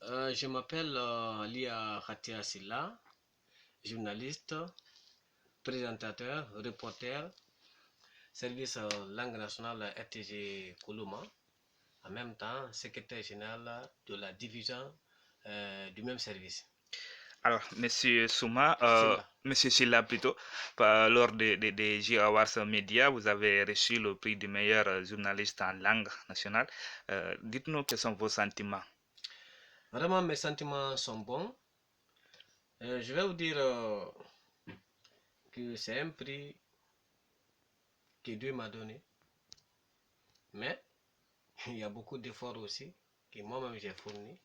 Je m'appelle Lia Khatia Silla, journaliste, présentateur, reporter, service langue nationale RTG Koulouma, en même temps secrétaire général de la division du même service. Alors, Monsieur Souma, Silla. Monsieur Silla plutôt, lors des J Awards Media, vous avez reçu le prix du meilleur journaliste en langue nationale. Dites-nous quels sont vos sentiments. Vraiment, mes sentiments sont bons. Je vais vous dire que c'est un prix que Dieu m'a donné, mais il y a beaucoup d'efforts aussi que moi-même j'ai fournis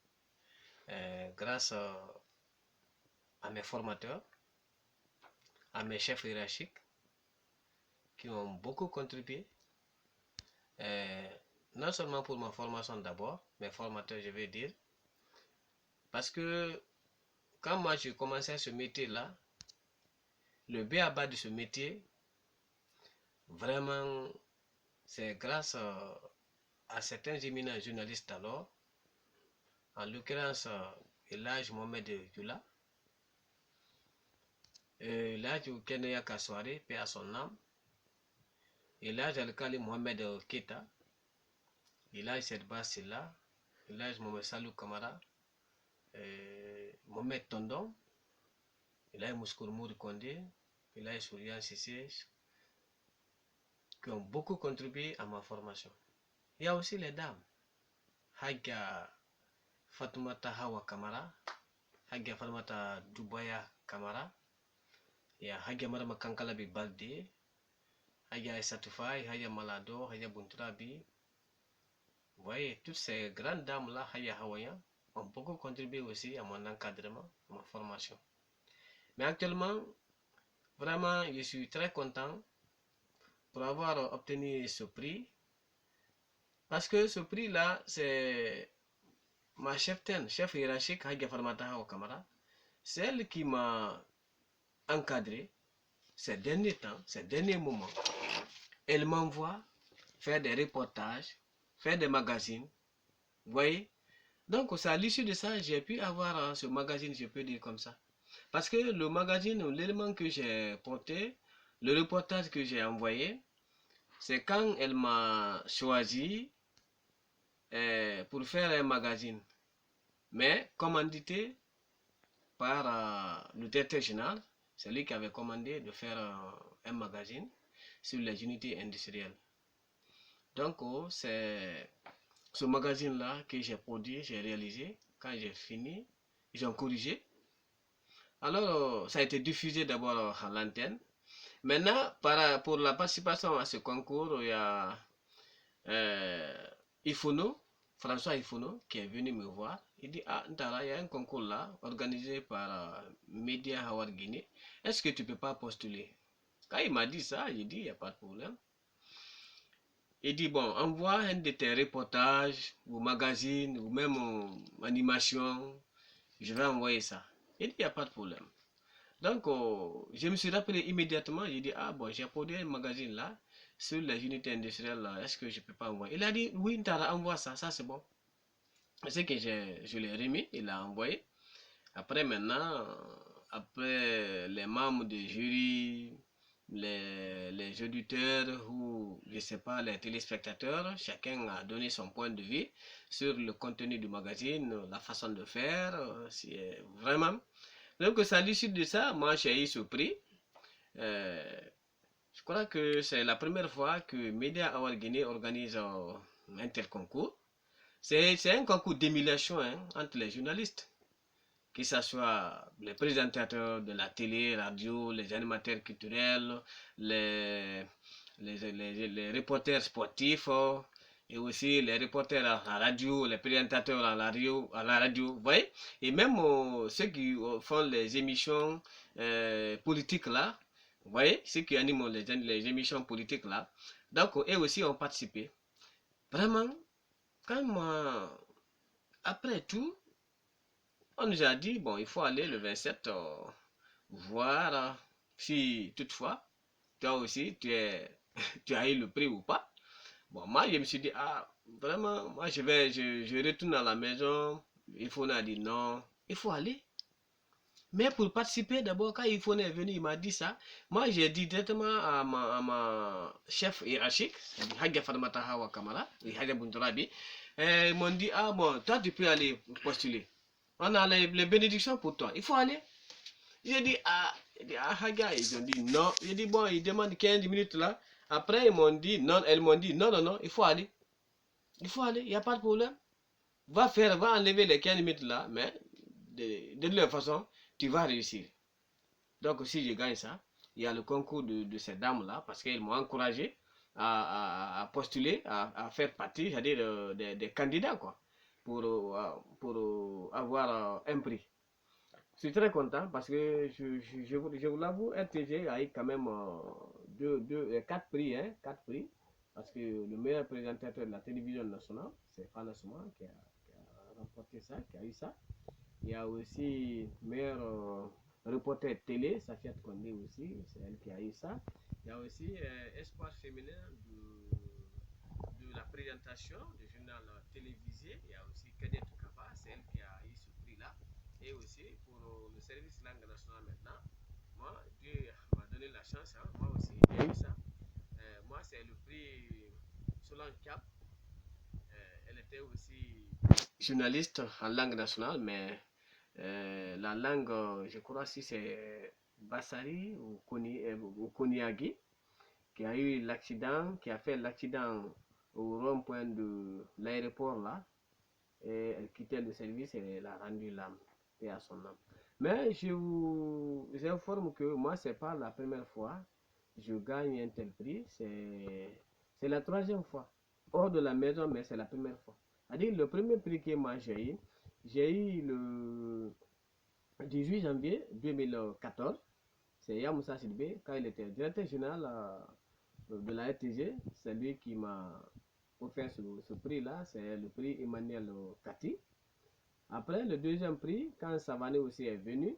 grâce à mes formateurs, à mes chefs hiérarchiques qui ont beaucoup contribué, non seulement pour ma formation d'abord, mes formateurs je vais dire, parce que quand moi j'ai commencé ce métier-là, le b.a-ba de ce métier, vraiment c'est grâce à certains éminents journalistes alors, en l'occurrence Elhadji Mohamed Youla, Elhadji Kenaya Kassoaré, paix à son âme, Elhadji Alkali Mohamed Keita, Elhadji Sedba Silla, Elhadji Mohamed Salou Kamara, Mohamed Tondon, Elhadji Mouskour Mouri Kondé, Elhadji Sourian Sissé, qui ont beaucoup contribué à ma formation. Il y a aussi les dames, Hagia Fatoumata Hawa Kamara, Hagia Fatoumata Dubaya Kamara, il y a Hagia Marama Kankalabi Balde, Hagia Aïssatou Faye, Hagia Malado, Hagia Buntrabi. Vous voyez, toutes ces grandes dames-là, Hagia Hawaïen, ont beaucoup contribué aussi à mon encadrement, à ma formation. Mais actuellement, vraiment, je suis très content pour avoir obtenu ce prix. Parce que ce prix-là, c'est ma chef hiérarchique, Hagia Farmata Hawa Kamara. C'est elle qui m'a encadré ces derniers temps, ces derniers moments. Elle m'envoie faire des reportages, faire des magazines. Vous voyez? Donc, c'est à l'issue de ça, j'ai pu avoir ce magazine, je peux dire comme ça. Parce que le magazine, l'élément que j'ai porté, le reportage que j'ai envoyé, c'est quand elle m'a choisi pour faire un magazine. Mais commandité par le directeur général, c'est lui qui avait commandé de faire un magazine sur les unités industrielles. Donc, c'est ce magazine-là que j'ai produit, j'ai réalisé. Quand j'ai fini, ils ont corrigé. Alors, ça a été diffusé d'abord à l'antenne. Maintenant, pour la participation à ce concours, il y a Ifono, François Ifono, qui est venu me voir. Il dit, ah, Ntara, il y a un concours là, organisé par Media Howard Guinée. Est-ce que tu ne peux pas postuler? Quand il m'a dit ça, j'ai dit, il n'y a pas de problème. Il dit, bon, envoie un de tes reportages, ou magazines, ou même animations. Je vais envoyer ça. Il dit, il n'y a pas de problème. Donc, je me suis rappelé immédiatement, j'ai dit, ah bon, j'ai produit un magazine là, sur les unités industrielles là, est-ce que je ne peux pas envoyer? Il a dit, oui, Ntara, envoie ça, ça c'est bon. C'est que je l'ai remis, il a envoyé. Après maintenant, après les membres du jury, les auditeurs ou je ne sais pas, les téléspectateurs, chacun a donné son point de vue sur le contenu du magazine, la façon de faire, c'est vraiment. Donc c'est à l'issue de ça, moi j'ai eu ce prix. Euh, je crois que c'est la première fois que Media Award Guinée organise un tel concours. C'est un concours d'émulation hein, entre les journalistes, que ce soit les présentateurs de la télé, radio, les animateurs culturels, les, les reporters sportifs et aussi les reporters à la radio, les présentateurs à la radio, vous voyez. Et même ceux qui font les émissions politiques là, vous voyez, ceux qui animent les émissions politiques là. Donc, eux aussi ont participé. Vraiment, quand moi, après tout, on nous a dit, bon, il faut aller le 27 voir si toutefois, toi aussi, tu as eu le prix ou pas. Bon, moi, je me suis dit, ah, vraiment, moi, je retourne à la maison, Ifona a dit non, il faut aller. Mais pour participer, d'abord, quand Ifona est venu, il m'a dit ça. Moi, j'ai dit directement à ma chef hiérarchique, Hagia Farmata Hawa Kamara, et Hagia Buntorabi. Ils m'ont dit, ah bon, toi, tu peux aller postuler. On a les bénédictions pour toi. Il faut aller. J'ai dit, Hagia, ils ont dit non. J'ai dit, bon, ils demandent 15 minutes là. Après, ils m'ont dit, non, elles m'ont dit, non, non, non, il faut aller. Il faut aller, il n'y a pas de problème. Va enlever les 15 minutes là, mais de toute façon, tu vas réussir. Donc, si je gagne ça, il y a le concours de ces dames-là, parce qu'elles m'ont encouragé à postuler, à faire partie, c'est-à-dire des candidats, quoi, pour avoir un prix. Je suis très content parce que je vous l'avoue, RTG a eu quand même 4 prix, hein, 4 prix. Parce que le meilleur présentateur de la télévision nationale, c'est Fanasuma qui a remporté ça, qui a eu ça. Il y a aussi meilleur reporter télé, Safiat Kondé aussi, c'est elle qui a eu ça. Il y a aussi espoir féminin de la présentation du journal télévisé. Il y a aussi Kadet Kaba, c'est elle qui a eu ce prix-là. Et aussi pour le service langue nationale maintenant, moi, Dieu m'a donné la chance, hein, moi aussi, j'ai eu ça. Moi, c'est le prix Solange Cap. Elle était aussi journaliste en langue nationale, mais la langue, je crois si c'est Bassari ou Koniagi, qui a eu l'accident, qui a fait l'accident au rond-point de l'aéroport là, et elle quittait le service et elle a rendu l'âme, et à son âme. Mais je vous informe que moi, c'est pas la première fois que je gagne un tel prix, c'est la troisième fois. Hors de la maison, mais c'est la première fois. C'est-à-dire, le premier prix que moi j'ai eu le 18 janvier 2014, c'est Yamoussa Sidibé, quand il était directeur général de la RTG, c'est lui qui m'a offert ce prix-là, c'est le prix Emmanuel Kati. Après, le deuxième prix, quand Savané aussi est venu,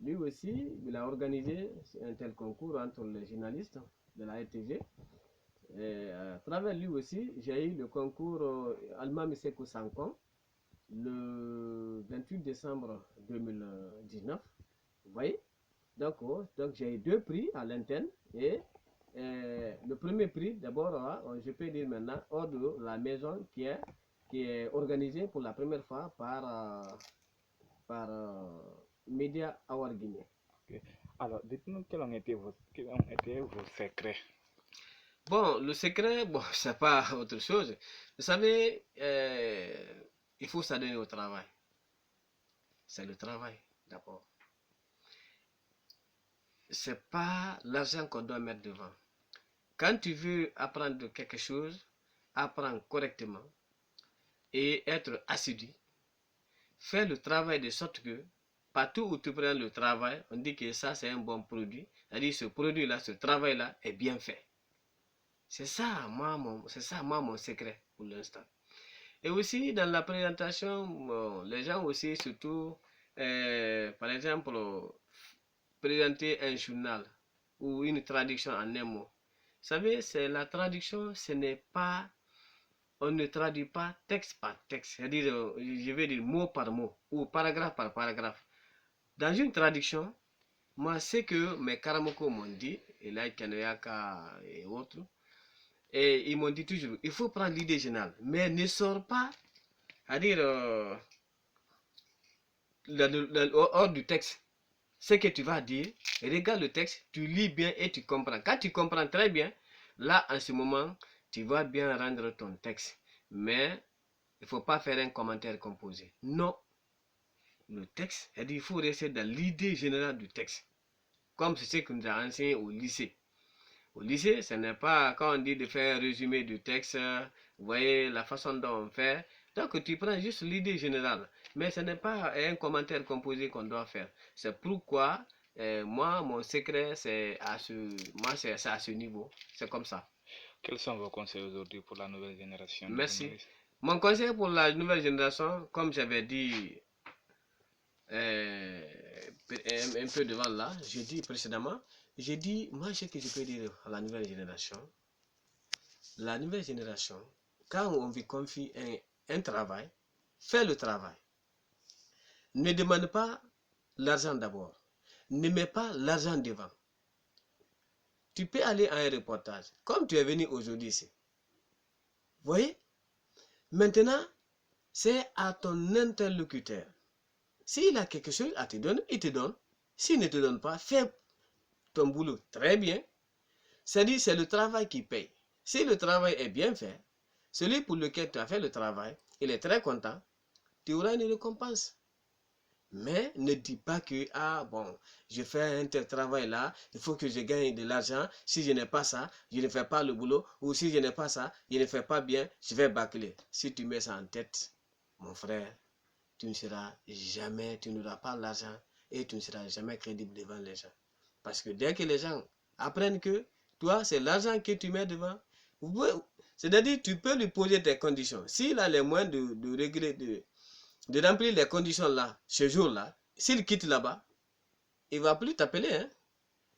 lui aussi, il a organisé un tel concours entre les journalistes de la RTG. Et à travers lui aussi, j'ai eu le concours Alma Miseko Sankon le 28 décembre 2019. Vous voyez? Donc j'ai eu 2 prix à l'interne et le premier prix, d'abord, je peux dire maintenant, hors de la maison qui est organisée pour la première fois par Media Award Guinée. Okay. Alors, dites-nous quels ont été vos secrets. Bon, le secret, bon, c'est pas autre chose. Vous savez, il faut s'adonner au travail. C'est le travail, d'abord. C'est pas l'argent qu'on doit mettre devant. Quand tu veux apprendre quelque chose, apprends correctement et être assidu. Fais le travail de sorte que partout où tu prends le travail, on dit que ça c'est un bon produit. C'est-à-dire ce produit-là, ce travail-là est bien fait. C'est ça, moi, mon secret pour l'instant. Et aussi, dans la présentation, bon, les gens aussi, surtout, par exemple, présenter un journal ou une traduction en un mot. Vous savez, c'est la traduction, ce n'est pas, on ne traduit pas texte par texte, c'est-à-dire, je vais dire mot par mot ou paragraphe par paragraphe. Dans une traduction, moi, c'est que mes Karamoko m'ont dit, et là, Kanayaka et autres, et ils m'ont dit toujours, il faut prendre l'idée générale, mais ne sors pas, c'est-à-dire, hors du texte. Ce que tu vas dire, regarde le texte, tu lis bien et tu comprends. Quand tu comprends très bien, là, en ce moment, tu vas bien rendre ton texte. Mais il ne faut pas faire un commentaire composé. Non. Le texte, il faut rester dans l'idée générale du texte. Comme c'est ce que nous a enseigné au lycée. Au lycée, ce n'est pas quand on dit de faire un résumé du texte, vous voyez la façon dont on fait. Donc tu prends juste l'idée générale. Mais ce n'est pas un commentaire composé qu'on doit faire. C'est pourquoi moi, mon secret, c'est à ce niveau. C'est comme ça. Quels sont vos conseils aujourd'hui pour la nouvelle génération? Merci. Mon conseil pour la nouvelle génération, comme j'avais dit un peu devant là, j'ai dit précédemment, j'ai dit, moi, ce que je peux dire à la nouvelle génération, quand on vous confie un travail, fais le travail. Ne demande pas l'argent d'abord. Ne mets pas l'argent devant. Tu peux aller à un reportage, comme tu es venu aujourd'hui ici. Vous voyez? Maintenant, c'est à ton interlocuteur. S'il a quelque chose à te donner, il te donne. S'il ne te donne pas, fais ton boulot très bien. C'est-à-dire, c'est le travail qui paye. Si le travail est bien fait, celui pour lequel tu as fait le travail, il est très content, tu auras une récompense. Mais ne dis pas que, ah bon, je fais un tel travail là, il faut que je gagne de l'argent. Si je n'ai pas ça, je ne fais pas le boulot. Ou si je n'ai pas ça, je ne fais pas bien, je vais bâcler. Si tu mets ça en tête, mon frère, tu ne seras jamais, tu n'auras pas l'argent et tu ne seras jamais crédible devant les gens. Parce que dès que les gens apprennent que toi, c'est l'argent que tu mets devant, c'est-à-dire tu peux lui poser tes conditions. S'il a les moyens de remplir les conditions là, ce jour-là, s'il quitte là-bas, il ne va plus t'appeler. Hein?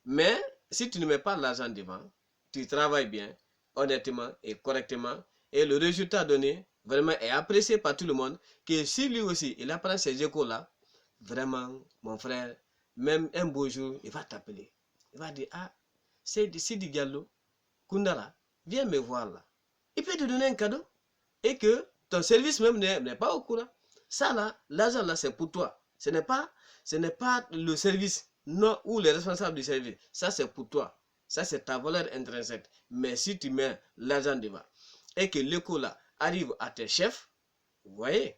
Mais si tu ne mets pas l'argent devant, tu travailles bien, honnêtement et correctement, et le résultat donné, vraiment, est apprécié par tout le monde, que si lui aussi, il apprend ces échos-là, vraiment, mon frère, même un beau jour, il va t'appeler. Il va dire, ah, c'est Sidi Diallo, Kundara, viens me voir là. Il peut te donner un cadeau et que ton service même n'est pas au courant. Ça là, l'argent là, c'est pour toi. Ce n'est pas le service non, ou les responsables du service. Ça, c'est pour toi. Ça, c'est ta valeur intrinsèque. Mais si tu mets l'argent devant et que l'écho là arrive à tes chefs, vous voyez,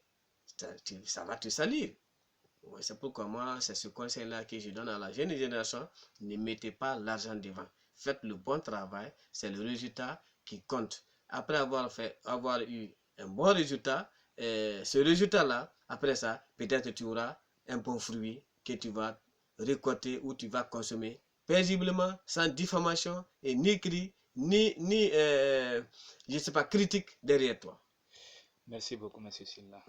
ça va te salir. Ouais, c'est pourquoi moi, c'est ce conseil-là que je donne à la jeune génération. Ne mettez pas l'argent devant. Faites le bon travail. C'est le résultat qui compte. Après avoir eu un bon résultat, ce résultat-là, après ça, peut-être tu auras un bon fruit que tu vas récolter ou tu vas consommer paisiblement, sans diffamation et ni cri, ni je sais pas, critique derrière toi. Merci beaucoup, M. Silla.